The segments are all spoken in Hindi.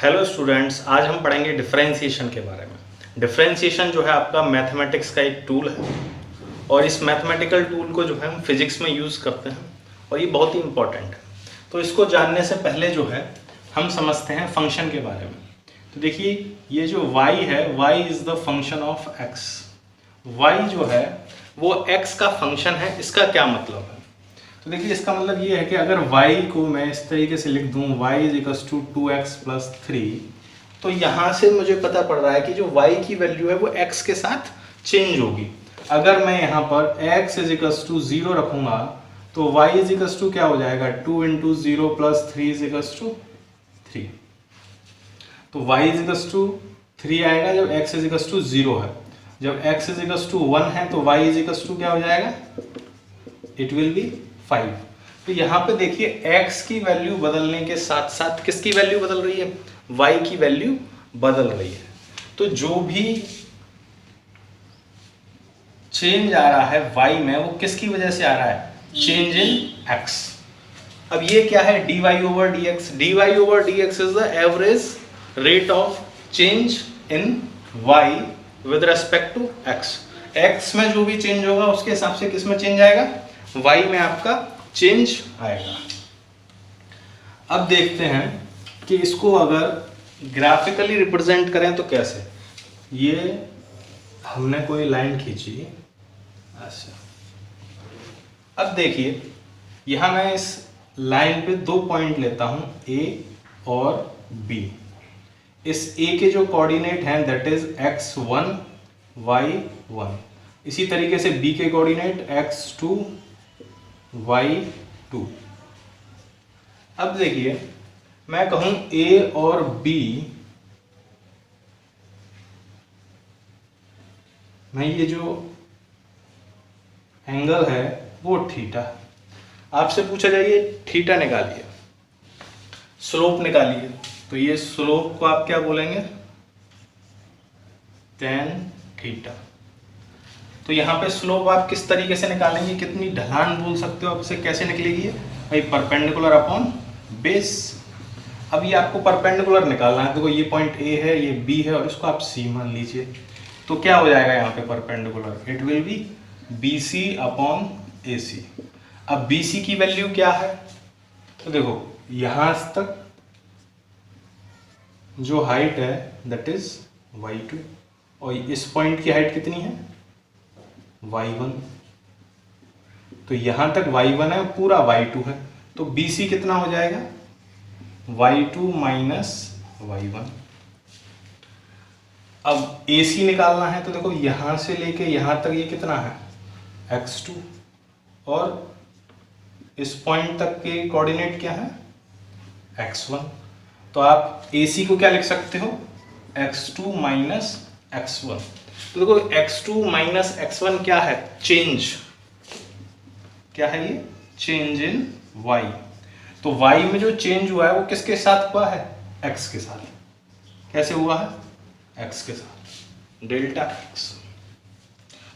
हेलो स्टूडेंट्स, आज हम पढ़ेंगे डिफरेंशिएशन के बारे में। डिफरेंशिएशन जो है आपका मैथमेटिक्स का एक टूल है और इस मैथमेटिकल टूल को जो है हम फिजिक्स में यूज़ करते हैं और ये बहुत ही इम्पोर्टेंट है। तो इसको जानने से पहले जो है हम समझते हैं फंक्शन के बारे में। तो देखिए, ये जो y है, y is the function of x। y जो है वो x का फंक्शन है। इसका क्या मतलब है? तो देखिए, इसका मतलब ये है कि अगर y को मैं इस तरीके से लिख दूं, y इज 2x + 3, तो यहाँ से मुझे पता पड़ रहा है कि जो y की वैल्यू है वो x के साथ चेंज होगी। अगर मैं यहाँ पर x = 0 रखूँगा तो y क्या हो जाएगा, 2 × 0 + 3 3। तो y 3 आएगा जब x 0 है। जब x 1 है तो y क्या हो जाएगा, इट विल बी 5। तो यहाँ पे देखिए, x की वैल्यू बदलने के साथ साथ किसकी वैल्यू बदल रही है, y की वैल्यू बदल रही है। तो जो भी चेंज आ रहा है y में वो किसकी वजह से आ रहा है, चेंज इन x। अब ये क्या है, dy/dx। dy/dx is the average rate of change in y with respect to x। x में जो भी चेंज होगा उसके हिसाब से किस में चेंज आएगा, y में आपका चेंज आएगा। अब देखते हैं कि इसको अगर ग्राफिकली रिप्रेजेंट करें तो कैसे। ये हमने कोई लाइन खींची ऐसे। अब देखिए, यहां मैं इस लाइन पे 2 पॉइंट लेता हूं, a और b। इस a के जो कोऑर्डिनेट हैं दैट इज x1 y1। इसी तरीके से b के कोऑर्डिनेट x2 y2। अब देखिए, मैं कहूं a और b, मैं ये जो एंगल है वो थीटा। आपसे पूछा जाए थीटा निकालिए, स्लोप निकालिए, तो ये स्लोप को आप क्या बोलेंगे, tan थीटा। तो यहाँ पे स्लोप आप किस तरीके से निकालेंगे, कितनी ढलान बोल सकते हो आप इसे, कैसे निकलेगी भाई, परपेंडिकुलर अपॉन बेस। अब ये आपको परपेंडिकुलर निकालना है। देखो, ये पॉइंट A है, ये B है और इसको आप C मान लीजिए। तो क्या हो जाएगा यहाँ पे perpendicular, it will B BC/AC। अब BC की वैल्यू क्या है, तो देखो यहाँ तक जो हाइट है दैट इज y2 और इस पॉइंट की हाइट कितनी है, y1। तो यहां तक y1 है, पूरा y2 है, तो BC कितना हो जाएगा, y2 - y1। अब AC निकालना है, तो देखो यहां से लेके यहां तक ये कितना है, x2 और इस पॉइंट तक के कोऑर्डिनेट क्या है, x1। तो आप AC को क्या लिख सकते हो, x2 - x1। तो देखो, x2 - x1 क्या है, चेंज। क्या है ये, चेंज इन y। तो y में जो चेंज हुआ है वो किसके साथ हुआ है, x के साथ। कैसे हुआ है, x के साथ, डेल्टा x।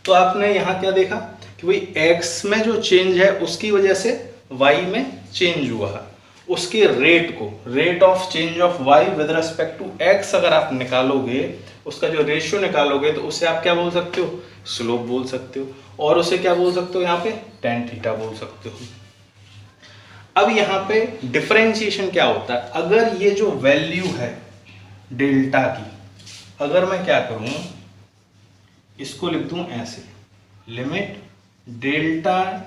तो आपने यहां क्या देखा कि भाई x में जो चेंज है उसकी वजह से y में चेंज हुआ है। उसके रेट को, rate of change of y with respect to x अगर आप निकालोगे, उसका जो रेशियो निकालोगे, तो उसे आप क्या बोल सकते हो, स्लोप बोल सकते हो। और उसे क्या बोल सकते हो, यहाँ पे tan थीटा बोल सकते हो। अब यहाँ पे डिफरेंशिएशन क्या होता है, अगर ये जो वैल्यू है डेल्टा की, अगर मैं क्या करूं, इसको लिख दूं ऐसे, limit delta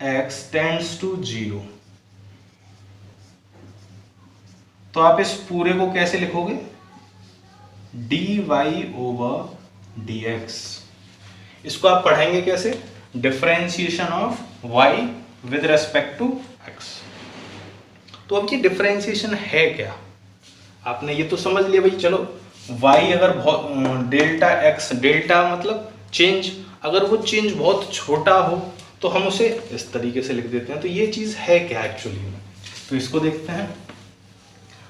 x tends to 0। तो आप इस पूरे को कैसे लिखोगे, dy/dx। इसको आप पढ़ेंगे कैसे, differentiation of y with respect to x। तो अब ये डिफरेंशिएशन है क्या, आपने ये तो समझ लिया भाई। चलो, y अगर डेल्टा x, डेल्टा मतलब चेंज, अगर वो चेंज बहुत छोटा हो तो हम उसे इस तरीके से लिख देते हैं। तो ये चीज है क्या एक्चुअली में, तो इसको देखते हैं।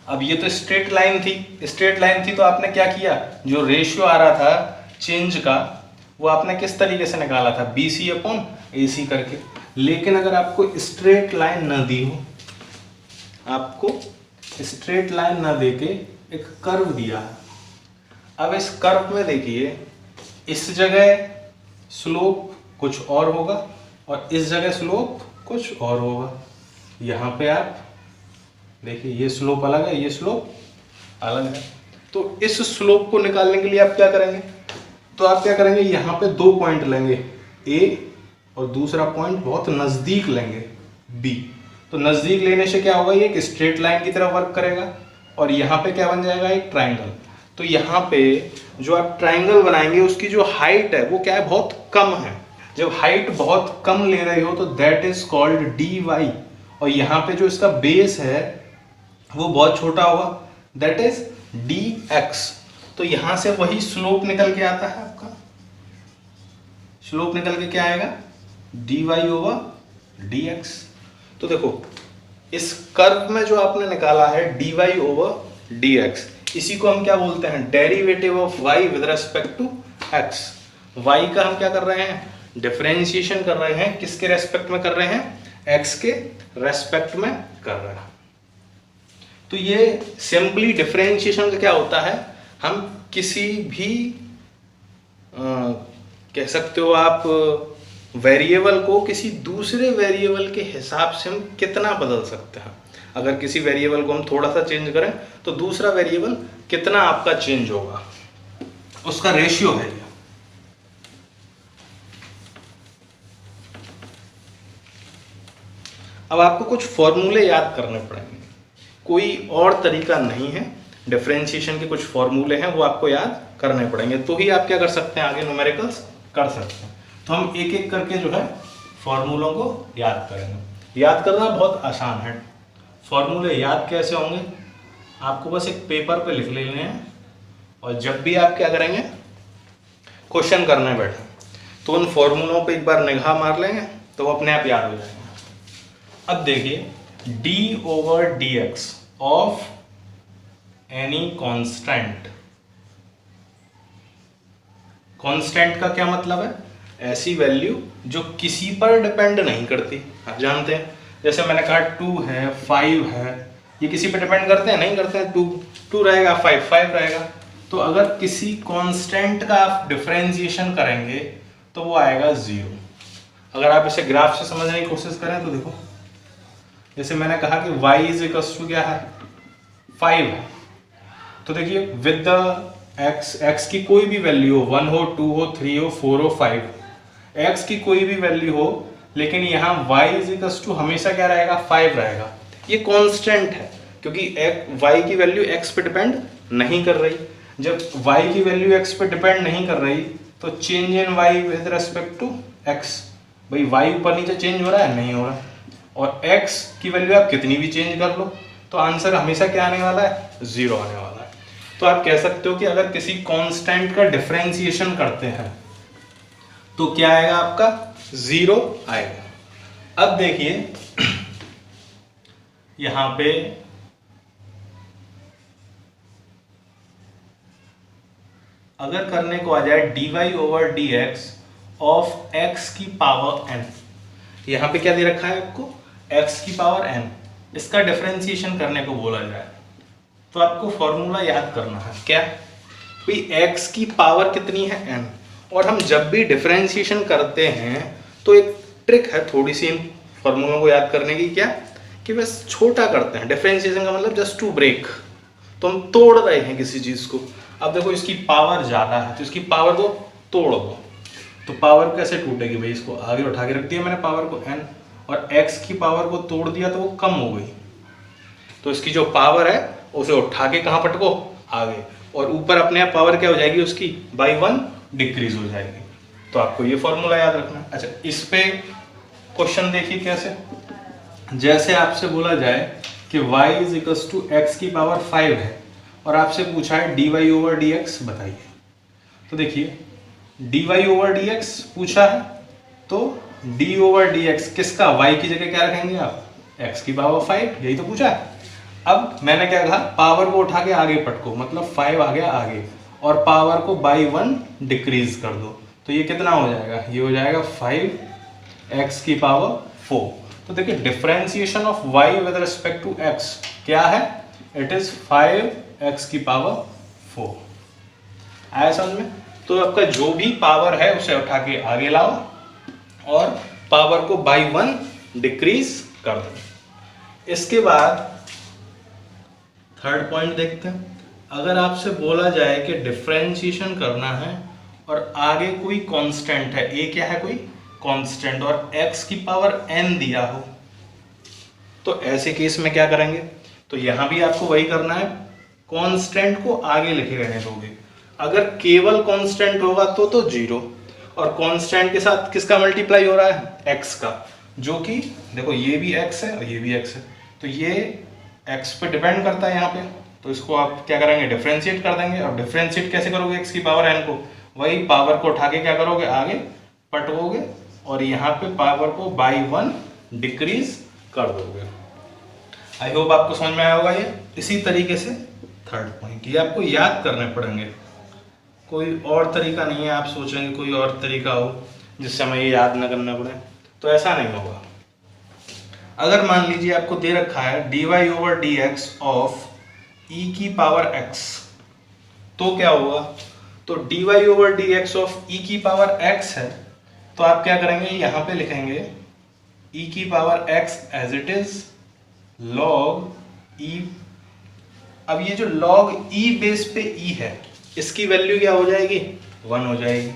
अब ये तो स्ट्रेट लाइन थी, स्ट्रेट लाइन थी, तो आपने क्या किया, जो रेशियो आ रहा था चेंज का वो आपने किस तरीके से निकाला था, BC/AC करके। लेकिन अगर आपको स्ट्रेट लाइन न दी हो, आपको स्ट्रेट लाइन ना देके एक कर्व दिया है। अब इस कर्व में देखिए, इस जगह स्लोप कुछ और होगा और इस जगह स्लोप कुछ और होगा। यहाँ पे आप देखिए, ये स्लोप अलग है, ये स्लोप अलग है। तो इस स्लोप को निकालने के लिए आप क्या करेंगे, तो आप क्या करेंगे, यहाँ पे 2 पॉइंट लेंगे, ए और दूसरा पॉइंट बहुत नज़दीक लेंगे, बी। तो नज़दीक लेने से क्या होगा, ये एक स्ट्रेट लाइन की तरह वर्क करेगा और यहाँ पे क्या बन जाएगा, एक ट्राइंगल। तो यहाँ पे जो आप ट्राइंगल बनाएंगे उसकी जो हाइट है वो क्या है, बहुत कम है। जब हाइट बहुत कम ले रहे हो तो that is called d y, और यहाँ पे जो इसका बेस है वो बहुत छोटा होगा, दैट इज डी एक्स। तो यहाँ से वही स्लोप निकल के आता है, आपका स्लोप निकल के क्या आएगा, d y over d x. तो देखो, इस कर्व में जो आपने निकाला है d y over d x, इसी को हम क्या बोलते हैं, derivative of y with respect to x। y का हम क्या कर रहे हैं, डिफरेंशिएशन कर रहे हैं, किसके रेस्पेक्ट में कर रहे हैं, x के रेस्पेक्ट में कर रहे हैं। तो ये सिंपली डिफरेंशिएशन का क्या होता है, हम किसी भी कह सकते हो आप वेरिएबल को किसी दूसरे वेरिएबल के हिसाब से हम कितना बदल सकते हैं। अगर किसी वेरिएबल को हम थोड़ा सा चेंज करें तो दूसरा वेरिएबल कितना आपका चेंज होगा, उसका रेशियो है ये। अब आपको कुछ फॉर्मूले याद करने पड़ेंगे, कोई और तरीका नहीं है। डिफरेंशिएशन के कुछ फॉर्मूले हैं, वो आपको याद करने पड़ेंगे, तो ही आप क्या कर सकते हैं, आगे न्यूमेरिकल्स कर सकते हैं। तो हम एक एक करके जो है फॉर्मूलों को याद करेंगे। याद करना बहुत आसान है। फॉर्मूले याद कैसे होंगे, आपको बस एक पेपर पे लिख लेने हैं और जब भी आप क्या करेंगे, क्वेश्चन करने बैठे तो उन फॉर्मूलों पे एक बार निगाह मार लेंगे तो वो अपने आप याद हो जाएंगे। अब देखिए, d over d x of any constant. Constant का क्या मतलब है, ऐसी वैल्यू जो किसी पर डिपेंड नहीं करती। आप जानते हैं, जैसे मैंने कहा 2 है, 5 है, ये किसी पे डिपेंड करते हैं, नहीं करते हैं। 2 रहेगा, 5 रहेगा। तो अगर किसी कांस्टेंट का आप डिफरेंशिएशन करेंगे तो वो आएगा 0। अगर आप इसे ग्राफ से समझने की कोशिश करें तो देखो, जैसे मैंने कहा कि y इज इक्वल टू क्या है, 5 है। तो देखिए, विद द x की कोई भी वैल्यू हो, 1 हो, 2 हो, 3 हो, 4 हो, 5, x की कोई भी वैल्यू हो, लेकिन यहाँ y इज इक्वल टू हमेशा क्या रहेगा, 5 रहेगा। ये कांस्टेंट है क्योंकि y की वैल्यू x पे डिपेंड नहीं कर रही। जब y की वैल्यू x पे डिपेंड नहीं कर रही तो change in y with respect to x, भाई y ऊपर नीचे चेंज हो रहा है, नहीं हो रहा। और x की वैल्यू आप कितनी भी चेंज कर लो तो आंसर हमेशा क्या आने वाला है, 0 आने वाला है। तो आप कह सकते हो कि अगर किसी कांस्टेंट का डिफरेंशिएशन करते हैं तो क्या आएगा, आपका 0 आएगा। अब देखिए, यहां पे अगर करने को आ जाए dy over d x of x की पावर n, यहां पे क्या दे रखा है आपको, x की पावर n, इसका डिफरेंशिएशन करने को बोला जाए तो आपको फॉर्मूला याद करना है, क्या भाई, x की पावर कितनी है, n। और हम जब भी डिफरेंशिएशन करते हैं तो एक ट्रिक है थोड़ी सी इन फॉर्मूलों को याद करने की, क्या कि बस छोटा करते हैं। डिफरेंशिएशन का मतलब जस्ट टू ब्रेक, तो हम तोड़ रहे हैं किसी चीज को। अब देखो, इसकी पावर ज्यादा है तो इसकी पावर को तोड़ दो, तो पावर कैसे टूटेगी भाई, इसको आगे उठा के रख दिया मैंने पावर को n, और x की पावर को तोड़ दिया तो वो कम हो गई। तो इसकी जो पावर है उसे उठा के कहाँ पटको, आगे, और ऊपर अपने आप पावर क्या हो जाएगी उसकी, बाई 1 डिक्रीज हो जाएगी। तो आपको ये फॉर्मूला याद रखना है। अच्छा, इस पे क्वेश्चन देखिए कैसे, जैसे आपसे बोला जाए कि y is equal to x की पावर 5 है और आपसे पूछा है dy ओवर डी एक्स बताइए। तो देखिए, dy ओवर डी एक्स पूछा है तो d ओवर डी एक्स किसका, y की जगह क्या रखेंगे आप, x की पावर 5, यही तो पूछा है। अब मैंने क्या कहा, पावर को उठा के आगे पटको, मतलब 5 आ गया आगे, और पावर को बाई 1 डिक्रीज कर दो, तो ये कितना हो जाएगा, ये हो जाएगा 5x की पावर 4। तो देखिए, differentiation of y with respect to x क्या है, इट इज 5x की पावर 4। आया समझ में? तो आपका जो भी पावर है उसे उठा के आगे लाओ और पावर को बाई 1 डिक्रीज कर दो। इसके बाद थर्ड पॉइंट देखते हैं। अगर आपसे बोला जाए कि डिफरेंशिएशन करना है और आगे कोई कांस्टेंट है, ए क्या है, कोई कांस्टेंट, और x की पावर n दिया हो, तो ऐसे केस में क्या करेंगे? तो यहां भी आपको वही करना है, कांस्टेंट को आगे लिखे रहने दोगे। अगर केवल कांस्टेंट होगा तो 0, और कांस्टेंट के साथ किसका मल्टीप्लाई हो रहा है? x का, जो कि देखो ये भी x है और ये भी x है, तो ये x पे डिपेंड करता है यहाँ पे। तो इसको आप क्या करेंगे? डिफरेंशिएट कर देंगे। और डिफरेंशिएट कैसे करोगे x की पावर n को? वही पावर को उठा के क्या करोगे? आगे पटकोगे और यहाँ पे पावर को बाई 1 डिक्रीज कर दोगे। आई होप आपको समझ में आया होगा ये। इसी तरीके से थर्ड पॉइंट, ये आपको याद करने पड़ेंगे, कोई और तरीका नहीं है। आप सोचेंगे कोई और तरीका हो जिससे हमें ये याद न करना पड़े, तो ऐसा नहीं होगा। अगर मान लीजिए आपको दे रखा है dy/dx ऑफ e की पावर x, तो क्या होगा? तो dy/dx ऑफ e की पावर x है, तो आप क्या करेंगे? यहां पे लिखेंगे e की पावर x as it is log e। अब ये जो log e बेस पे e है, इसकी वैल्यू क्या हो जाएगी? 1 हो जाएगी।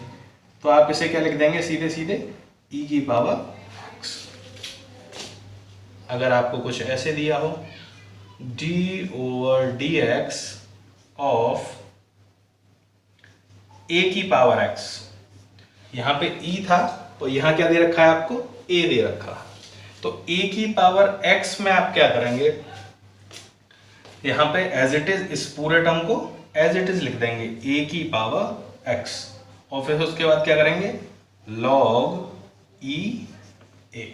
तो आप इसे क्या लिख देंगे? सीधे सीधे e की पावर x। अगर आपको कुछ ऐसे दिया हो d/dx ऑफ a की पावर x, यहां पे e था और यहां क्या दे रखा है आपको? a दे रखा है। तो a की पावर x में आप क्या करेंगे? यहां पे एज इट इज इस पूरे टर्म को एज इट इज लिख देंगे, a की पावर x, और फिर उसके बाद क्या करेंगे? log e a।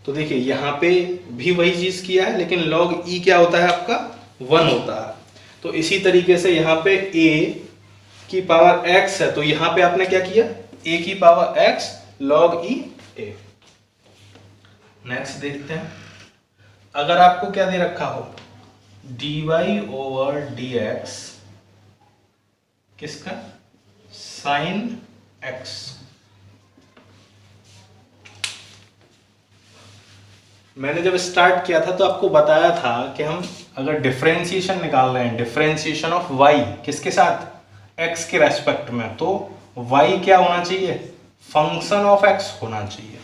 तो देखिए यहां पे भी वही चीज किया है, लेकिन log e क्या होता है आपका? 1 होता है। तो इसी तरीके से यहां पे a की पावर x है, तो यहां पे आपने क्या किया? a की पावर x log e a। Next देखते हैं। अगर आपको क्या दे रखा हो? dy/dx किसका? sin x। मैंने जब स्टार्ट किया था तो आपको बताया था कि हम अगर डिफरेंशिएशन निकाल रहे हैं, डिफरेंशिएशन ऑफ y किसके साथ? x के रेस्पेक्ट में, तो y क्या होना चाहिए? फंक्शन ऑफ x होना चाहिए।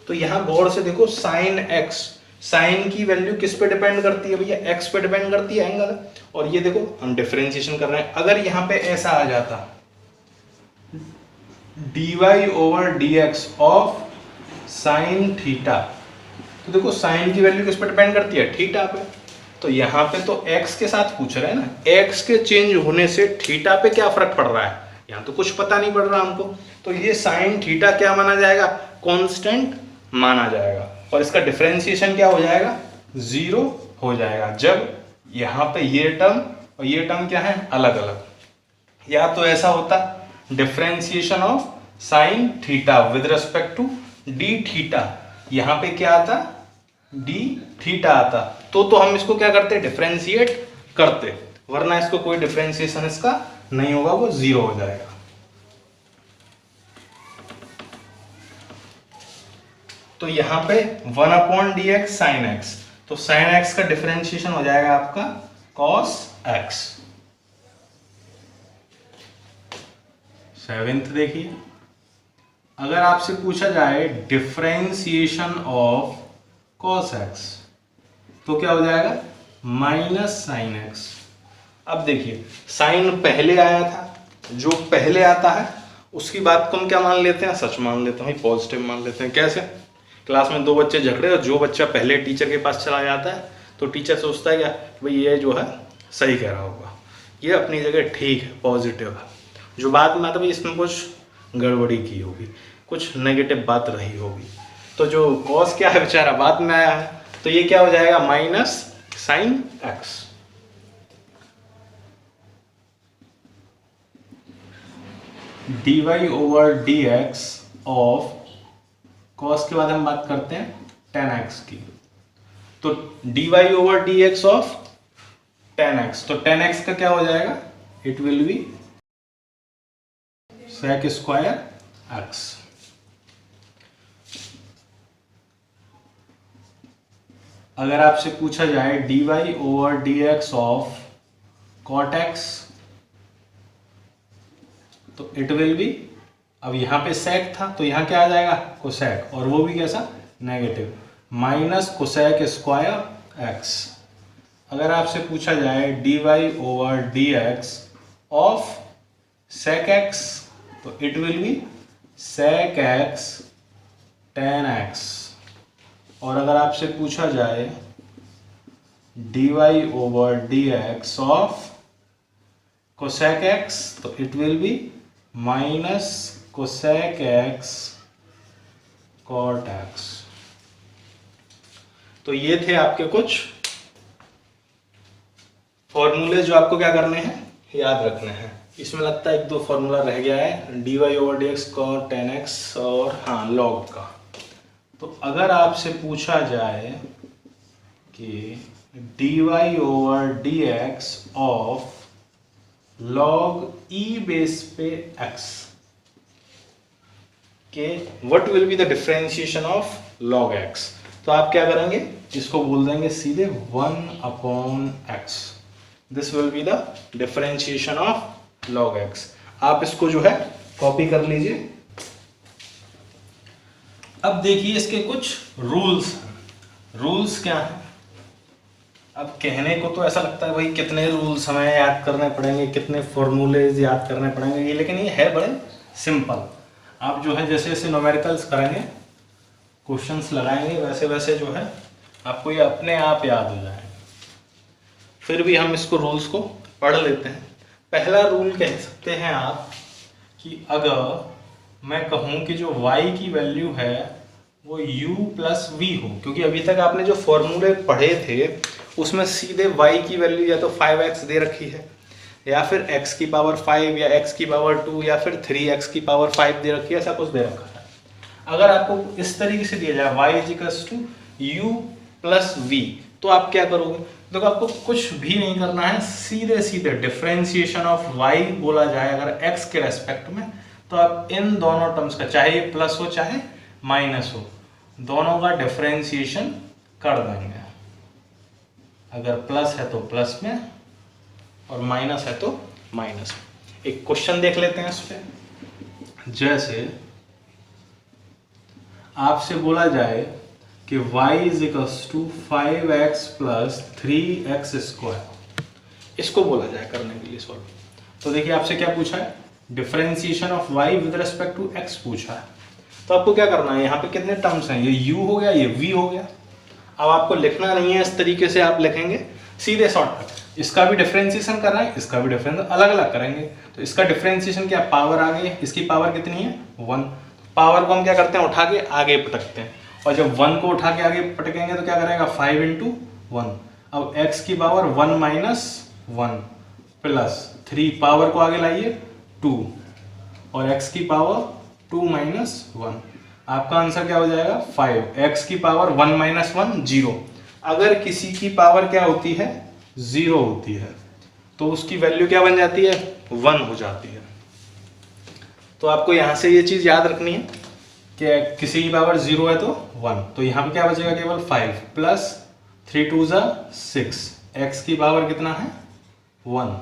तो यहां गौर से देखो, साइन x, साइन की वैल्यू किस पे डिपेंड करती है भैया? x पे डिपेंड करती है, एंगल। और ये देखो हम डिफरेंशिएशन कर रहे हैं। अगर यहां पे ऐसा आ जाता dy/dx ऑफ साइन थीटा, तो देखो साइन की वैल्यू किस पे डिपेंड करती है? थीटा पे। तो यहाँ पे तो x के साथ पूछ रहे हैं ना, x के चेंज होने से थीटा पे क्या फर्क पड़ रहा है? यहाँ तो कुछ पता नहीं पड़ रहा हमको। तो ये साइन थीटा क्या माना जाएगा? कांस्टेंट माना जाएगा, और इसका डिफरेंशिएशन क्या हो जाएगा? 0 हो जाएगा, जब यहाँ पे ये टर्म और ये टर्म क्या है? अलग अलग। या तो ऐसा होता differentiation of sine theta with respect to d theta, यहाँ पे क्या आता? डी थीटा आता, तो हम इसको क्या करते? डिफरेंशिएट करते, वरना इसको कोई डिफरेंशिएशन इसका नहीं होगा, वो 0 हो जाएगा। तो यहाँ पे 1/dx sin x, तो sin x का डिफरेंशिएशन हो जाएगा आपका cos x। 7th देखिए, अगर आपसे पूछा जाए डिफरेंशिएशन ऑफ cos x, तो क्या हो जाएगा? -sin x। अब देखिए साइन पहले आया था, जो पहले आता है उसकी बात को हम क्या मान लेते हैं? सच मान लेते हैं, पॉजिटिव मान लेते हैं। कैसे? क्लास में 2 बच्चे झगड़े और जो बच्चा पहले टीचर के पास चला जाता है तो टीचर सोचता है क्या? भाई ये जो है सही कह रहा होगा, ये अपनी जगह ठीक है, पॉजिटिव है। जो बात में आता है इसमें कुछ गड़बड़ी की होगी, कुछ नेगेटिव बात रही होगी। तो जो कॉस क्या है बेचारा बाद में आया है, तो ये क्या हो जाएगा? -sin x। dy/dx of cos के बाद हम बात करते हैं tan x की। तो dy/dx ऑफ 10x, तो 10x का क्या हो जाएगा, it will be sec square x। अगर आपसे पूछा जाए dy over dx of cot x, तो इट विल बी, अब यहां पे sec था तो यहां क्या आ जाएगा, cosec, और वो भी कैसा, negative, minus cosec square x। अगर आपसे पूछा जाए dy over dx of sec x, तो it will be sec x tan x। और अगर आपसे पूछा जाए dy over dx of cosec x, तो it will B minus cosec x cot x। तो ये थे आपके कुछ फॉर्मूले जो आपको क्या करने हैं, याद रखने हैं। इसमें लगता है एक दो फॉर्मूला रह गया है, dy over dx cot tan x और हाँ log का। तो अगर आपसे पूछा जाए कि dy over dx of log e base पे x के what will be the differentiation of log x, तो आप क्या करेंगे, इसको बोल देंगे सीधे 1/x। This will be the differentiation of log x। आप इसको जो है कॉपी कर लीजिए। अब देखिए इसके कुछ रूल्स। रूल्स क्या है, अब कहने को तो ऐसा लगता है भाई कितने रूल्स हमें याद करने पड़ेंगे, कितने फॉर्मूलेज याद करने पड़ेंगे, लेकिन ये है बड़े सिंपल। आप जो है जैसे जैसे न्यूमेरिकल्स करेंगे, क्वेश्चंस लगाएंगे, वैसे वैसे जो है आपको ये अपने आप याद हो जाए। फिर भी हम इसको रूल्स को पढ़ लेते हैं। पहला रूल कह सकते हैं आप कि अगर मैं कहूँ कि जो y की वैल्यू है वो u प्लस वी हो, क्योंकि अभी तक आपने जो फॉर्मूले पढ़े थे उसमें सीधे y की वैल्यू या तो 5x दे रखी है, या फिर x की पावर 5 या x की पावर 2 या फिर 3x की पावर 5 दे रखी है, ऐसा कुछ दे रखा है। अगर आपको इस तरीके से दिया जाए y equals to u plus v, तो आप क्या करोगे, देखो आपको कुछ भी नहीं करना है, सीधे सीधे डिफरेंशिएशन ऑफ y बोला जाए अगर x के रेस्पेक्ट में, तो आप इन दोनों टर्म्स का, चाहे ये प्लस हो चाहे माइनस हो, दोनों का डिफरेंशिएशन कर देंगे। अगर प्लस है तो प्लस में और माइनस है तो माइनस में। एक क्वेश्चन देख लेते हैं इस पे। जैसे आपसे बोला जाए कि y is equals to 5x plus 3x square, इसको बोला जाए करने के लिए सॉल्व। तो देखिए आपसे क्या पूछा है, differentiation of y with respect to x पूछा है। तो आपको क्या करना है, यहाँ पे कितने टर्म्स हैं, ये u हो गया, ये v हो गया। अब आपको लिखना नहीं है इस तरीके से, आप लिखेंगे सीधे शॉर्टकट, इसका भी डिफरेंशिएशन कर रहे हैं, इसका भी डिफरेंस अलग अलग करेंगे। तो इसका डिफरेंशिएशन क्या, पावर आ गई, इसकी पावर कितनी है 1, पावर को हम क्या करते हैं उठा के आगे पटकते हैं, और जब 1 को उठा के आगे पटकेंगे तो क्या करेगा 5 इंटू 1। अब x की पावर 1 माइनस 1 प्लस 3, पावर को आगे लाइए 2, और x की पावर 2 माइनस 1, आपका आंसर क्या हो जाएगा 5। x की पावर 1 माइनस 1 0। अगर किसी की पावर क्या होती है 0 होती है तो उसकी वैल्यू क्या बन जाती है 1 हो जाती है। तो आपको यहां से ये चीज याद रखनी है कि किसी की पावर 0 है तो 1, तो यहाँ पे क्या बचेगा केवल 5 प्लस 3 2 6, x की पावर कितना है 1,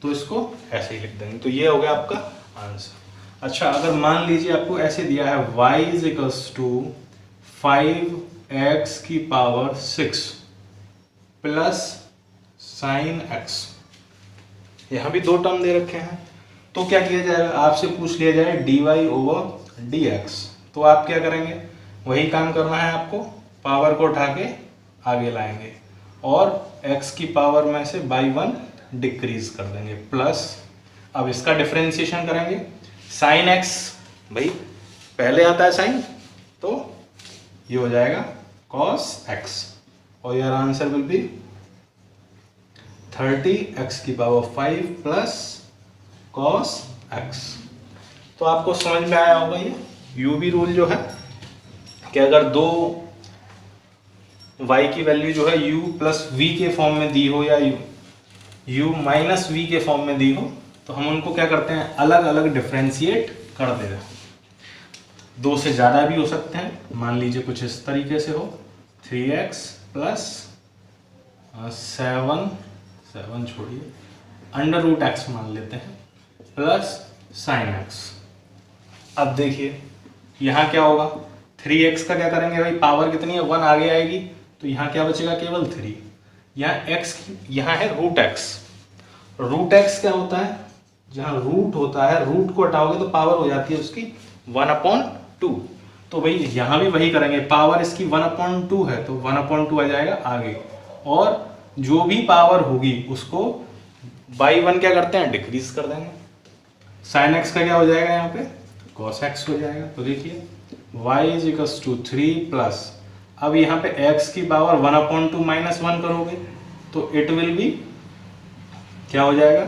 तो इसको ऐसे ही लिख देंगे। तो ये हो गया आपका आंसर। अच्छा, अगर मान लीजिए आपको ऐसे दिया है y is equals to 5x की पावर 6 प्लस साइन x, यहाँ भी दो टर्म दे रखे हैं, तो क्या किया जाएगा, आपसे पूछ लिया जाए dy ओवर dx, तो आप क्या करेंगे, वही काम करना है आपको, पावर को उठा के आगे लाएंगे और x की पावर में से बाई 1 डिक्रीज कर देंगे प्लस, अब इसका डिफरेंशिएशन करेंगे, साइन x भाई पहले आता है साइन, तो ये हो जाएगा cos x, और your answer will be 30x की पावर 5 प्लस cos x। तो आपको समझ में आया होगा ये u भी रूल जो है कि अगर दो y की वैल्यू जो है u प्लस v के फॉर्म में दी हो या u माइनस वी के फॉर्म में दी हो तो हम उनको क्या करते हैं, अलग अलग डिफ्रेंशिएट कर देते हैं। 2 से ज़्यादा भी हो सकते हैं, मान लीजिए कुछ इस तरीके से हो 3x प्लस 7 छोड़िए √x मान लेते हैं प्लस sin x। अब देखिए यहाँ क्या होगा, 3x का क्या करेंगे भाई, पावर कितनी है 1 आगे आएगी तो यहाँ क्या बचेगा केवल 3। यहाँ x यहाँ है √x। √x क्या होता है, जहाँ रूट होता है रूट को हटाओगे तो पावर हो जाती है उसकी 1/2। तो भाई यहाँ भी वही करेंगे, पावर इसकी 1/2 है तो 1/2 आ जाएगा आगे, और जो भी पावर होगी उसको बाई 1 क्या करते हैं, डिक्रीज कर देंगे। sin x का क्या हो जाएगा, यहाँ पे cos x हो जाएगा। तो देखिए y = 3 प्लस, अब यहाँ पे x की पावर 1/2 माइनस 1 करोगे तो इट विल बी क्या हो जाएगा,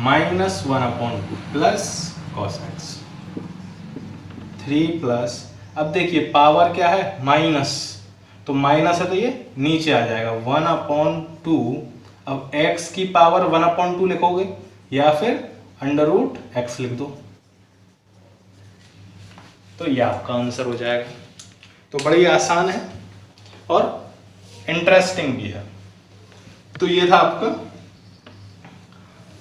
-1/2 प्लस cos x 3 प्लस, अब देखिए पावर क्या है माइनस, तो माइनस है तो ये नीचे आ जाएगा 1/2। अब x की पावर 1/2 लिखोगे या फिर √x लिख दो, तो ये आपका आंसर हो जाएगा। तो बड़ी आसान है और इंटरेस्टिंग भी है। तो ये था आपका,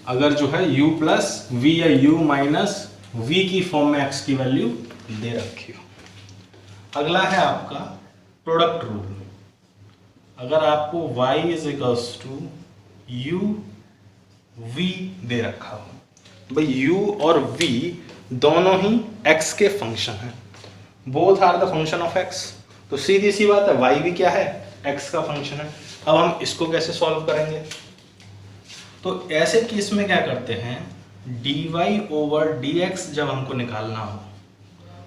अगर जो है u प्लस वी या u माइनस वी की फॉर्म में x की वैल्यू दे रखी हो। अगला है आपका प्रोडक्ट रूल। अगर आपको y = u v दे रखा हो, भाई u और v दोनों ही x के फंक्शन हैं, both are the function of x, तो सीधी सी बात है y भी क्या है, x का फंक्शन है। अब हम इसको कैसे सॉल्व करेंगे, तो ऐसे केस में क्या करते हैं, dy/dx जब हमको निकालना हो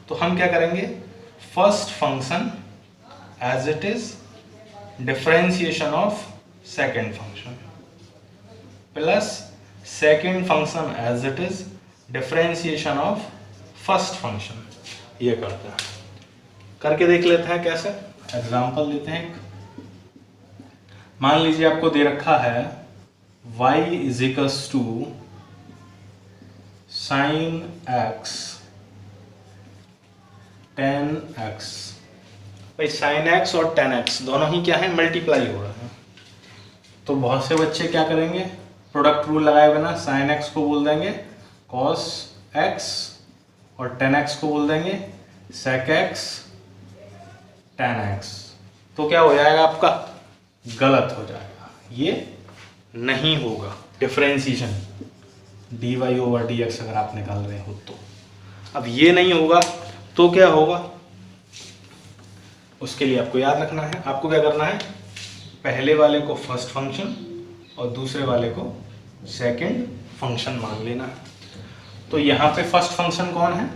तो हम क्या करेंगे, first function as it is differentiation of second function plus second function as it is differentiation of first function, ये करते हैं। करके देख लेते हैं कैसे, एग्जांपल लेते हैं एक। मान लीजिए आपको दे रखा है y = sin x tan x। भाई sin x और tan x दोनों ही क्या है, मल्टीप्लाई हो रहा है। तो बहुत से बच्चे क्या करेंगे, प्रोडक्ट रूल लगाए बिना sin x को बोल देंगे cos x और tan x को बोल देंगे sec x tan x। तो क्या हो जाएगा आपका, गलत हो जाएगा, ये नहीं होगा डिफरेंशिएशन dy/dx अगर आप निकाल रहे हो तो। अब ये नहीं होगा तो क्या होगा, उसके लिए आपको याद रखना है, आपको क्या करना है, पहले वाले को फर्स्ट फंक्शन और दूसरे वाले को सेकंड फंक्शन मान लेना है। तो यहाँ पे फर्स्ट फंक्शन कौन है,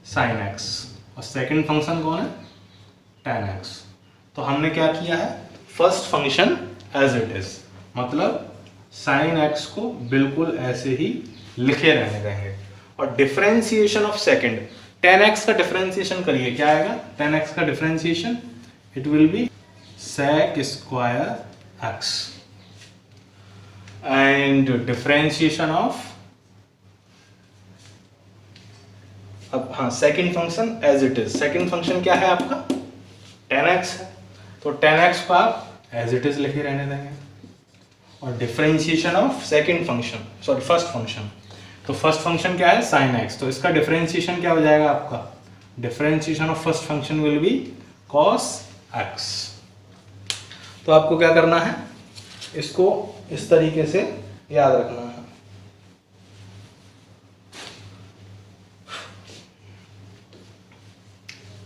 sin x, और सेकंड फंक्शन कौन है, tan x। तो हमने क्या किया है, first function as it is, मतलब sin x को बिल्कुल ऐसे ही लिखे रहने देंगे, और differentiation of second tan x का डिफरेंशिएशन करिए, क्या आएगा, tan x का differentiation it will be sec square x and differentiation of, अब हाँ second function as it is, second function क्या है आपका tan x है, तो tan x को आप एज इट इज लिखे रहने देंगे, और differentiation of second function, sorry first function, तो फर्स्ट फंक्शन क्या है sin x, तो इसका डिफरेंशिएशन क्या हो जाएगा आपका, differentiation of first function will be cos x। तो आपको क्या करना है, इसको इस तरीके से याद रखना है।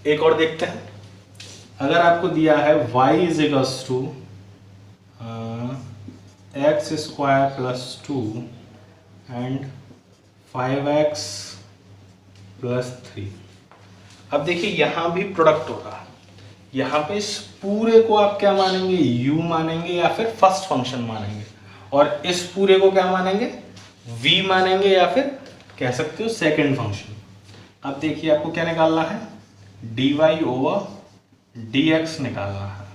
एक और देखते हैं, अगर आपको दिया है y = x² + 2 एंड 5x + 3। अब देखिए यहाँ भी प्रोडक्ट होगा, यहाँ पे इस पूरे को आप क्या मानेंगे, u मानेंगे या फिर फर्स्ट फंक्शन मानेंगे, और इस पूरे को क्या मानेंगे, v मानेंगे या फिर कह सकते हो सेकंड फंक्शन। अब देखिए आपको क्या निकालना है, dy/dx निकालना है,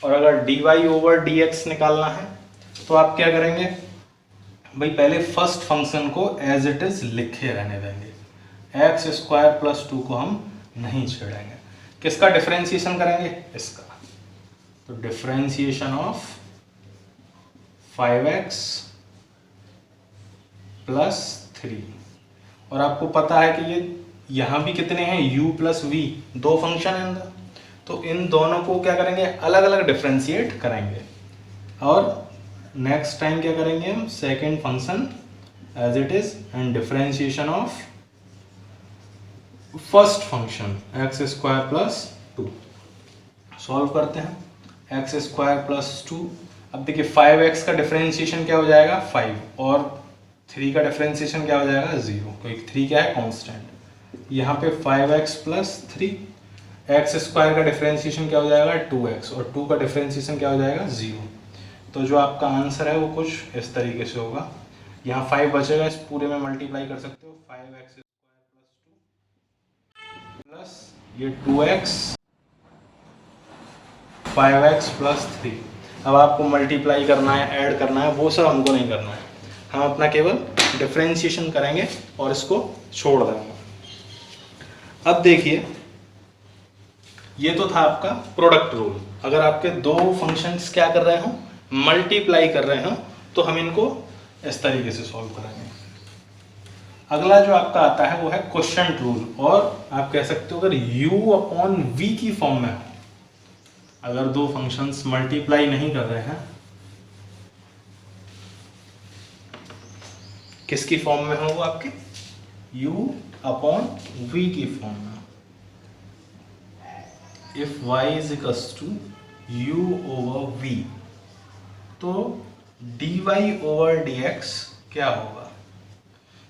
और अगर dy/dx निकालना है तो आप क्या करेंगे भाई, पहले फर्स्ट फंक्शन को एज इट इज लिखे रहने देंगे, एक्स स्क्वायर प्लस 2 को हम नहीं छेड़ेंगे। किसका डिफरेंशिएशन करेंगे? इसका। तो डिफरेंशिएशन ऑफ 5x प्लस 3, और आपको पता है कि ये यहाँ भी कितने हैं, u प्लस वी, दो फंक्शन हैं अंदर, तो इन दोनों को क्या करेंगे, अलग अलग डिफरेंशिएट करेंगे। और नेक्स्ट टाइम क्या करेंगे हम, second function as it is and differentiation of first function x square plus 2 solve करते हैं। एक्स स्क्वायर प्लस 2, अब देखिए 5x का डिफरेंशिएशन क्या हो जाएगा 5, और 3 का डिफरेंशिएशन क्या हो जाएगा 0, क्योंकि 3 क्या है कांस्टेंट। यहाँ पे 5x प्लस 3, एक्स स्क्वायर का डिफरेंशिएशन क्या हो जाएगा 2x, और 2 का डिफरेंशिएशन क्या हो जाएगा 0। तो जो आपका आंसर है वो कुछ इस तरीके से होगा। यहाँ 5 बचेगा, इस पूरे में मल्टीप्लाई कर सकते हो, 5x प्लस ये 2x 5x प्लस 3। अब आपको मल्टीप्लाई करना है, ऐड करना है, वो सब हमको नहीं करना है, हम अपना केवल डिफरेंशिएशन करेंगे और इसको छोड़ देंगे। अब देखिए, ये तो था आपका प्रोडक्ट रूल। अगर आपके दो फंक्शंस क्या कर रहे हो, मल्टीप्लाई कर रहे हो, तो हम इनको इस तरीके से सॉल्व करेंगे। अगला जो आपका आता है वो है क्वोशिएंट रूल, और आप कह सकते हो अगर u अपॉन v की फॉर्म में हो, अगर दो फंक्शंस मल्टीप्लाई नहीं कर रहे हैं, किसकी फॉर्म में हो वो आपके, u अपॉन v की फॉर्म में। If y is equals to u over v, तो dy ओवर dx क्या होगा।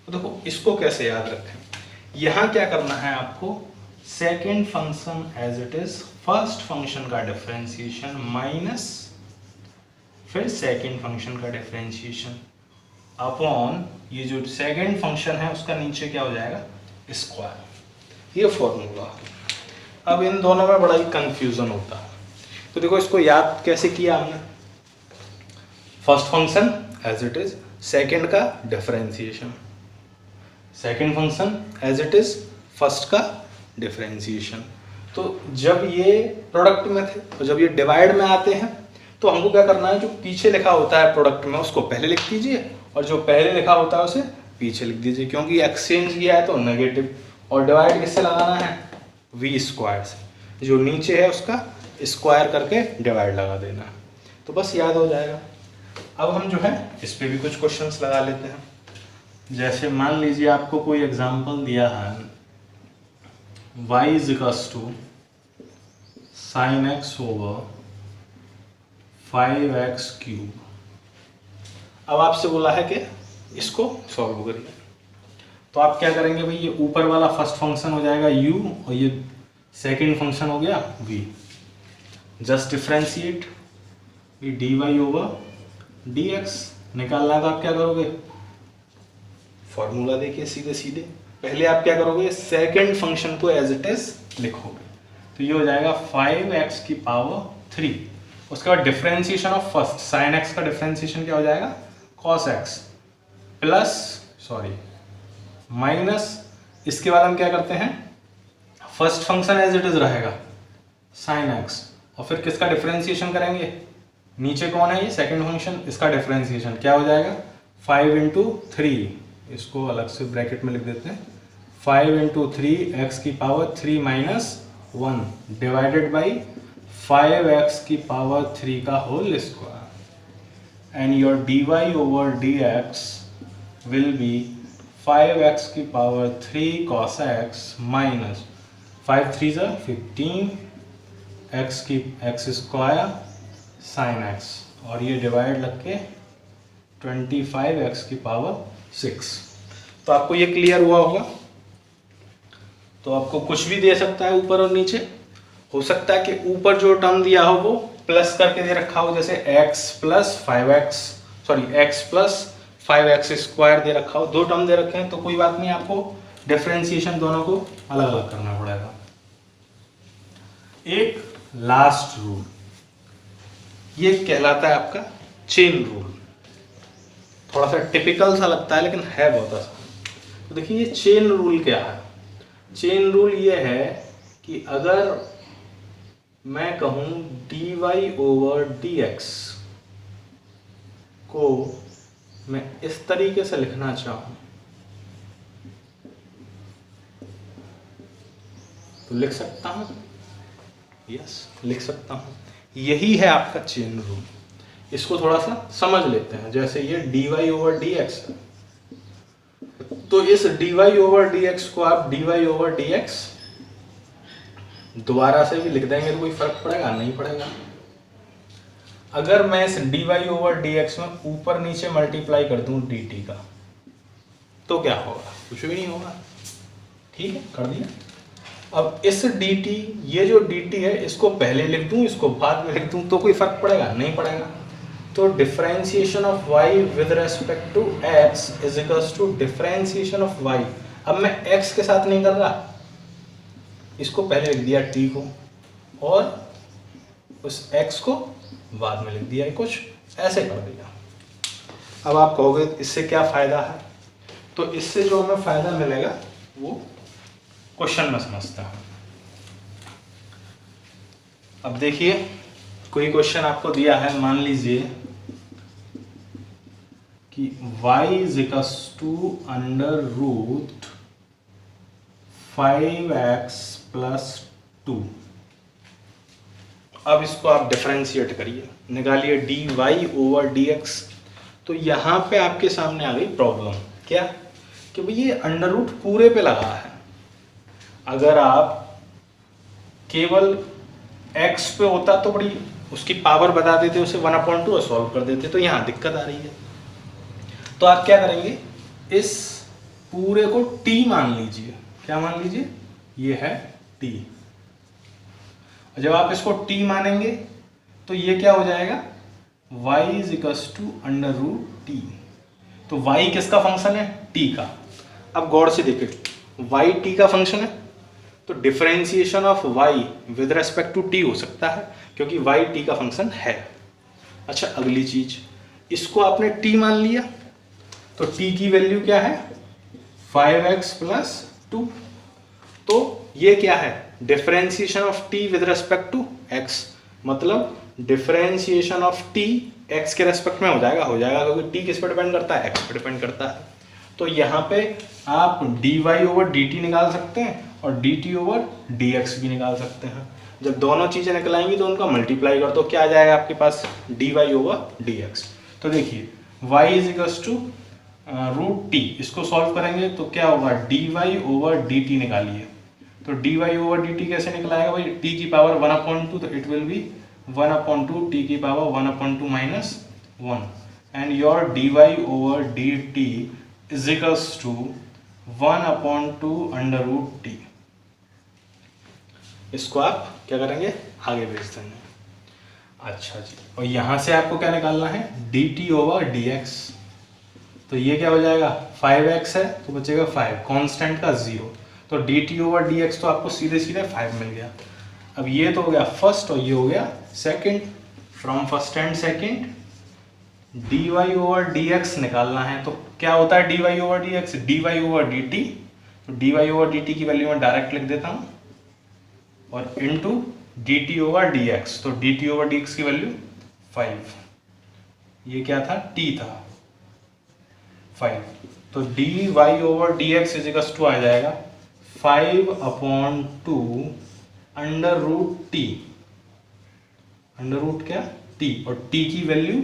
तो देखो इसको कैसे याद रखें, यहां क्या करना है आपको, second function as it is first function का डिफरेंशिएशन माइनस फिर सेकेंड फंक्शन का डिफरेंशिएशन अपॉन ये जो सेकेंड फंक्शन है उसका नीचे क्या हो जाएगा स्क्वायर, ये फॉर्मूला। अब इन दोनों में बड़ा ही कंफ्यूजन होता है, तो देखो इसको याद कैसे किया हमने, first function as it is, second का differentiation, second function as it is, first का डिफरेंशिएशन। तो जब ये प्रोडक्ट में थे, तो जब ये डिवाइड में आते हैं, तो हमको क्या करना है, जो पीछे लिखा होता है प्रोडक्ट में उसको पहले लिख दीजिए, और जो पहले लिखा होता है उसे पीछे लिख दीजिए, क्योंकि एक्सचेंज किया है तो नेगेटिव, और डिवाइड किससे लगाना है, v स्क्वायर से, जो नीचे है उसका स्क्वायर करके डिवाइड लगा देना, तो बस याद हो जाएगा। अब हम जो है इस पे भी कुछ क्वेश्चंस लगा लेते हैं। जैसे मान लीजिए आपको कोई एग्जांपल दिया है, y is equals to sine x over 5x cube. अब आपसे बोला है कि इसको सॉल्व करिए, तो आप क्या करेंगे भाई, ये ऊपर वाला फर्स्ट फंक्शन हो जाएगा u, और ये सेकंड फंक्शन हो गया v। Just differentiate dy over dx निकालना है, तो आप क्या करोगे, फॉर्मूला देखिए सीधे सीधे, पहले आप क्या करोगे, सेकंड फंक्शन को एज इट इज लिखोगे, तो ये हो जाएगा 5x की पावर 3। उसके बाद differentiation of first, sine x का डिफरेंशिएशन क्या हो जाएगा cos x प्लस माइनस, इसके बाद हम क्या करते हैं, first function as it is रहेगा साइन x, और फिर किसका डिफरेंशिएशन करेंगे, नीचे कौन है ये सेकंड फंक्शन, इसका डिफरेंशिएशन क्या हो जाएगा 5 इंटू 3, इसको अलग से ब्रैकेट में लिख देते हैं, 5 इंटू 3 x की power 3 minus 1 divided by 5x की पावर 3 का whole square, and your dy over dx will be 5x की power 3 cos x minus 5 3 15 x की x स्क्वायर साइन x, और ये डिवाइड लग के 25x की पावर 6। तो आपको ये क्लियर हुआ होगा। तो आपको कुछ भी दे सकता है ऊपर और नीचे, हो सकता है कि ऊपर जो टर्म दिया हो वो प्लस करके दे रखा हो, जैसे x प्लस 5x स्क्वायर दे रखा हो, दो टर्म दे रखे हैं, तो कोई बात नहीं, आपको डिफरेंशिएशन दोनों को अलग अलग करना पड़ेगा। एक लास्ट रूल, ये कहलाता है आपका चेन रूल। थोड़ा सा टिपिकल सा लगता है लेकिन है बहुत आसान। तो देखिए ये चेन रूल क्या है। चेन रूल ये है कि अगर मैं कहूँ dy/dx को मैं इस तरीके से लिखना चाहूँ तो लिख सकता हूँ, यस लिख सकता हूँ। यही है आपका चेन रूल। इसको थोड़ा सा समझ लेते हैं। जैसे ये dy/dx है, तो इस dy/dx को आप dy/dx दोबारा से भी लिख देंगे तो कोई फर्क पड़ेगा? नहीं पड़ेगा। अगर मैं इस dy/dx में ऊपर नीचे मल्टीप्लाई कर दूं dt का तो क्या होगा? कुछ भी नहीं होगा। ठीक है, कर दिया। अब इस dt, ये जो dt है इसको पहले लिख दूं इसको बाद में लिख दूं तो कोई फर्क पड़ेगा? नहीं पड़ेगा। तो differentiation of y with respect to x is equals to differentiation of y। अब मैं x के साथ नहीं कर रहा, इसको पहले लिख दिया t को और उस x को बाद में लिख दिया, कुछ ऐसे कर दिया। अब आप कहोगे इससे क्या फायदा है? तो इससे जो हमें फायदा मिलेगा वो क्वेश्चन में समझते हैं। अब देखिए कोई क्वेश्चन आपको दिया है, मान लीजिए कि y is equals to √ 5x + 2। अब इसको आप डिफरेंशिएट करिए, निकालिए dy/dx। तो यहाँ पे आपके सामने आ गई प्रॉब्लम। क्या? कि भाई ये √ पूरे पे लगा है। अगर आप केवल x पे होता तो बड़ी उसकी पावर बता देते, उसे 1/2 सॉल्व कर देते, तो यहाँ दिक्कत आ रही है। तो आप क्या करेंगे, इस पूरे को t मान लीजिए। क्या मान लीजिए? ये है t। जब आप इसको t मानेंगे तो ये क्या हो जाएगा, y is equals to √t। तो y किसका फंक्शन है? t का। अब गौर से देखिए, y t का फंक्शन है तो differentiation of y with respect to t हो सकता है क्योंकि y t का फंक्शन है। अच्छा, अगली चीज, इसको आपने t मान लिया तो t की वैल्यू क्या है? 5x + 2। तो ये क्या है? Differentiation of t with respect to x, मतलब डिफरेंशिएशन ऑफ t x के रेस्पेक्ट में हो जाएगा क्योंकि t किस पर डिपेंड करता है? x पर डिपेंड करता है। तो यहाँ पे आप dy/dt निकाल सकते हैं और dt/dx भी निकाल सकते हैं। जब दोनों चीजें निकल आएंगी तो उनका मल्टीप्लाई कर दो, क्या आ जाएगा आपके पास? dy/dx। तो देखिए y is equals to √t, इसको सॉल्व करेंगे तो क्या होगा? dy/dt निकालिए। तो dy/dt कैसे निकलाएगा भाई? t की पावर 1/2, तो इट विल बी 1/2 t की power 1/2 - 1 and your dy/dt is equals to 1/2 √t। इसको आप क्या करेंगे? आगे भेज देंगे। अच्छा जी, और यहां से आपको क्या निकालना है? dt/dx। तो ये क्या हो जाएगा? 5x है तो बचेगा 5, कांस्टेंट का 0। तो dt/dx तो आपको सीधे सीधे 5 मिल गया। अब ये तो हो गया फर्स्ट और ये हो गया second. From first and second dy/dx निकालना है। तो क्या होता है dy/dx? dy/dt। तो dy/dt की वैल्यू मैं डायरेक्ट लिख देता हूं और इनटू dt/dx। तो dt/dx की वैल्यू 5। ये क्या था? t था 5। तो dy/dx इज इक्वल्स टू आ जाएगा 5/2 √t। √ क्या? t, और t की वैल्यू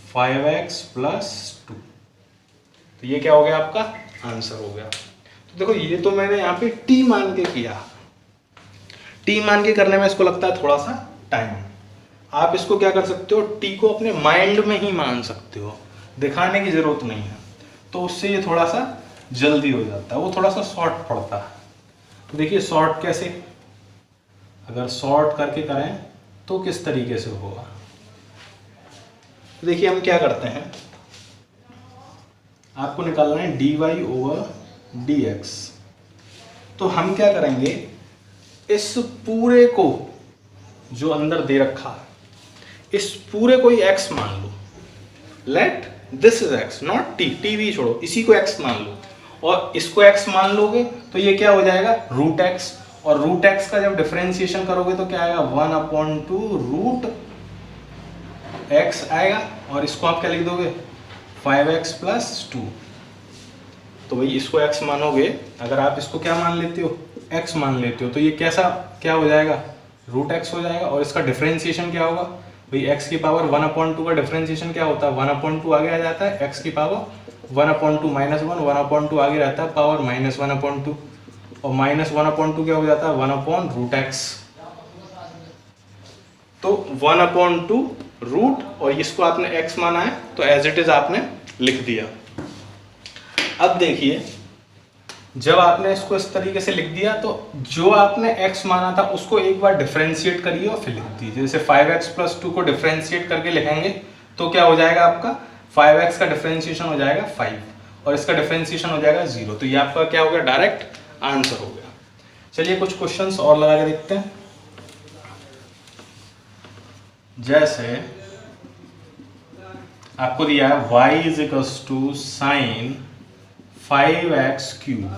5x + 2। तो ये क्या हो गया? आपका आंसर हो गया। तो देखो ये तो मैंने यहाँ पे t मान के किया। t मान के करने में इसको लगता है थोड़ा सा टाइम। आप इसको क्या कर सकते हो? t को अपने माइंड में ही मान सकते हो, दिखाने की जरूरत नहीं है। तो उससे ये थोड़ा सा जल्दी हो जाता है, वो थोड़ा सा शॉर्ट पड़ता है। तो देखिए शॉर्ट कैसे, अगर शॉर्ट करके करें तो किस तरीके से होगा। तो देखिए हम क्या करते हैं, आपको निकालना है dy/dx। तो हम क्या करेंगे, इस पूरे को जो अंदर दे रखा है, इस पूरे को ही x मान लो। Let this is x not t, t भी छोड़ो, इसी को x मान लो और इसको x मान लोगे तो ये क्या हो जाएगा रूट x, और रूट x का जब डिफरेंशिएशन करोगे तो क्या आएगा 1/2 रूट x आएगा, और इसको आप क्या लिख दोगे 5x + 2। तो भाई इसको x मानोगे, अगर आप इसको क्या मान लेते हो x मान लेते हो, तो ये कैसा क्या हो जाएगा रूट x हो जाएगा, और इसका डिफरेंशिएशन क्या होगा भाई x की पावर 1/2 का डिफरेंशिएशन क्या होता है 1/2 आगे आ जाता है, x की पावर 1/2 -1 1/2 आगे रहता है पावर -1/2, और -1/2 क्या हो जाता है 1/√x। तो 1/2 रूट, और इसको आपने x माना है तो एज इट इज आपने लिख दिया। अब देखिए जब आपने इसको इस तरीके से लिख दिया तो जो आपने x माना था उसको एक बार डिफरेंशिएट करिए और फिर लिख दीजिए। जैसे 5x + 2 को डिफरेंशिएट करके लिखेंगे तो क्या हो जाएगा आपका 5x का डिफरेंशिएशन हो जाएगा 5 और इसका डिफरेंशिएशन हो जाएगा 0। तो ये आपका क्या हो गया डायरेक्ट आंसर हो गया। चलिए कुछ क्वेश्चंस और लगा के देखते हैं। जैसे आपको दिया है y = sin 5x³।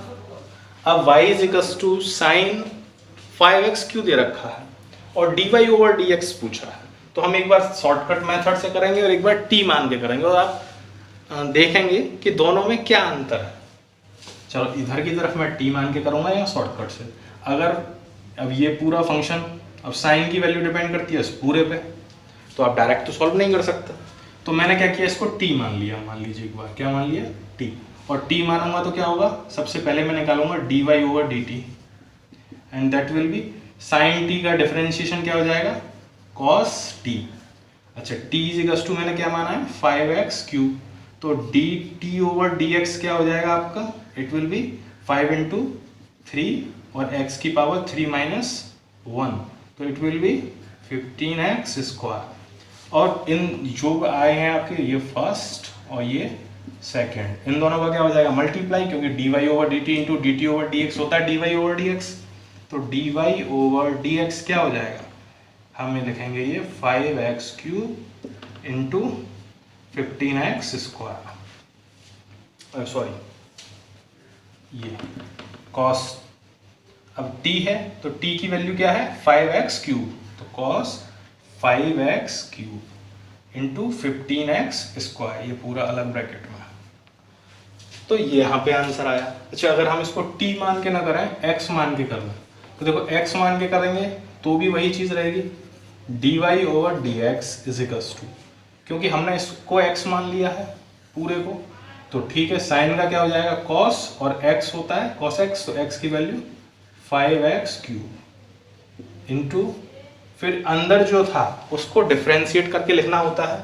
अब y = sin 5x³ दे रखा है और dy/dx पूछा है, तो हम एक बार शॉर्टकट मेथड से करेंगे और एक बार t मान के करेंगे और आप देखेंगे कि दोनों में क्या अंतर है। चलो इधर की तरफ मैं t मान के करूंगा या शॉर्टकट से। अगर अब ये पूरा फंक्शन, अब साइन की वैल्यू डिपेंड करती है इस पूरे पे, तो आप डायरेक्ट तो सॉल्व नहीं कर सकते, तो मैंने क्या किया इसको t मान लिया। मान लीजिए एक बार क्या मान लिया t, और t मानूंगा तो क्या होगा सबसे पहले मैं निकालूंगा dy/dt and that will be sin t का डिफरेंशिएशन क्या हो जाएगा cos t। अच्छा t = मैंने क्या माना है 5x³, तो dt/dx क्या हो जाएगा आपका, इट विल बी 5 × 3 और x की पावर 3 - 1, तो इट विल बी 15x²। और इन जो आए हैं आपके ये फर्स्ट और ये सेकंड, इन दोनों का क्या हो जाएगा मल्टीप्लाई, क्योंकि dy/dt × dt/dx होता है dy/dx, तो dy/dx क्या हो जाएगा हम ये लिखेंगे ये 5x³ × 15x², सॉरी ये cos, अब t है तो t की वैल्यू क्या है 5x³, तो cos 5x³ × 15x², ये पूरा अलग ब्रैकेट में, तो यहाँ पे आंसर आया। अच्छा अगर हम इसको t मान के ना करें x मान के कर लें, तो देखो x मान के करेंगे तो भी वही चीज रहेगी dy/dx = क्योंकि हमने इसको x मान लिया है पूरे को, तो ठीक है साइन का क्या हो जाएगा cos और x होता है cos x, तो x की वैल्यू 5x³ इंटू फिर अंदर जो था उसको डिफरेंशिएट करके लिखना होता है।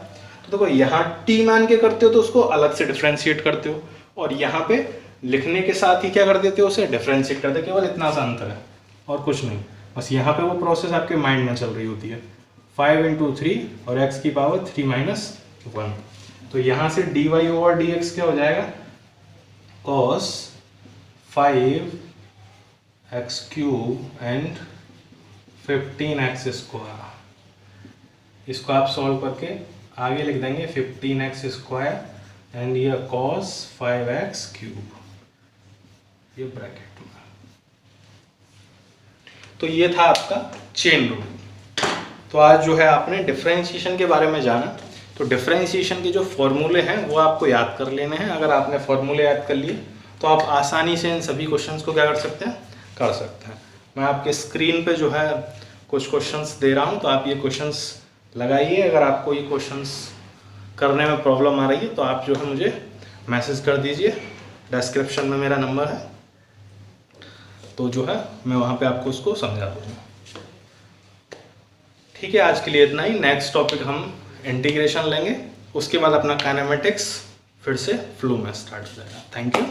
तो देखो यहाँ t मान के करते हो तो उसको अलग से डिफरेंशिएट करते हो, और यहाँ पे लिखने के साथ ही क्या कर देते हो उसे डिफरेंशिएट करते हो, केवल इतना सा अंतर है और कुछ नहीं। बस यहाँ पे वो प्रोसेस आपके माइंड में चल रही होती है 5 × 3 और x की पावर 3 - 1, तो यहाँ से dy/dx क्या हो जाएगा cos 5x³ एंड 15x²। इसको आप सॉल्व करके आगे लिख देंगे 15x² एंड ये cos 5x³ ये ब्रैकेट में। तो ये था आपका चेन रूल। तो आज जो है आपने डिफरेंशिएशन के बारे में जाना, तो डिफरेंशिएशन के जो फॉर्मूले हैं वो आपको याद कर लेने हैं। अगर आपने फॉर्मूले याद कर लिए तो आप आसानी से इन सभी क्वेश्चंस को क्या कर सकते हैं कर सकते हैं। मैं आपके स्क्रीन पे जो है कुछ क्वेश्चंस दे रहा हूँ, तो आप ये क्वेश्चंस लगाइए। अगर आपको ये क्वेश्चंस करने में प्रॉब्लम आ रही है तो आप जो है मुझे मैसेज कर दीजिए, डिस्क्रिप्शन में मेरा नंबर है, तो जो है मैं वहाँ पे आपको उसको समझा दूँगा। ठीक है, आज के लिए इतना ही। नेक्स्ट टॉपिक हम इंटीग्रेशन लेंगे, उसके बाद अपना काइनेमेटिक्स फिर से फ्लो में स्टार्ट हो जाएगा। Thank you.